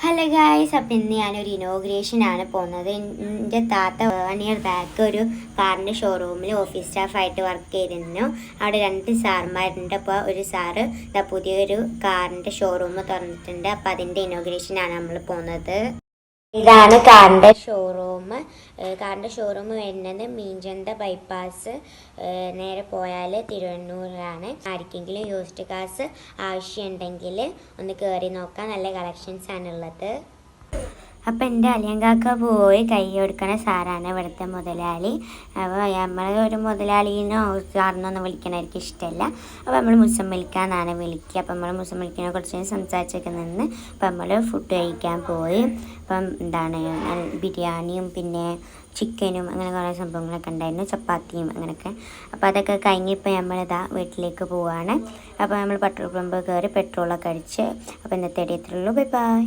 Hello guys, അപ്പം ഇന്ന് ഞാനൊരു ഇനോഗ്രേഷനാണ് പോകുന്നത്. എൻ്റെ താത്ത 1 ഇയർ ബാക്ക് ഒരു കാറിൻ്റെ ഷോറൂമിൽ ഓഫീസ് സ്റ്റാഫായിട്ട് വർക്ക് ചെയ്തിരുന്നു. അവിടെ 2 സാർമാരുണ്ട്. അപ്പോൾ ഒരു സാറ് പുതിയൊരു കാറിൻ്റെ ഷോറൂം തുറന്നിട്ടുണ്ട്. അപ്പോൾ അതിൻ്റെ ഇനോഗ്രേഷനാണ് നമ്മൾ പോകുന്നത്. ഇതാണ് കാറിൻ്റെ ഷോറൂം വരുന്നത് മീഞ്ചന്ത ബൈപ്പാസ് നേരെ പോയാൽ തിരുവണ്ണൂരാണ്. ആർക്കെങ്കിലും യൂസ്ഡ് കാർസ് ആവശ്യമുണ്ടെങ്കിൽ ഒന്ന് കയറി നോക്കാം. നല്ല കളക്ഷൻസ് ആണുള്ളത്. അപ്പം എൻ്റെ അലിയങ്കാക്ക പോയി കൈ കൊടുക്കണ സാറാണ് ഇവിടുത്തെ മുതലാളി. അപ്പോൾ നമ്മൾ ഒരു മുതലാളീനോ സാറിനൊന്നും വിളിക്കണവർക്ക് ഇഷ്ടമല്ല. അപ്പോൾ നമ്മൾ മുസമ്മിലിക്കാന്നാണ് വിളിക്കുക. അപ്പം നമ്മൾ മുസമ്മിലിക്കിനെ കുറിച്ച് സംസാരിച്ചൊക്കെ നിന്ന് അപ്പം നമ്മൾ ഫുഡ് കഴിക്കാൻ പോയി. അപ്പം ബിരിയാണിയും പിന്നെ ചിക്കനും അങ്ങനെ കുറേ സംഭവങ്ങളൊക്കെ ഉണ്ടായിരുന്നു, ചപ്പാത്തിയും അങ്ങനെയൊക്കെ. അപ്പോൾ അതൊക്കെ കഴിഞ്ഞിപ്പോൾ നമ്മളിതാ വീട്ടിലേക്ക് പോവുകയാണ്. അപ്പോൾ നമ്മൾ പെട്രോൾ പമ്പ് കയറി പെട്രോളൊക്കെ അടിച്ച് അപ്പോൾ ഇന്നത്തെ ഇത്രയുള്ളൂ. Bye by.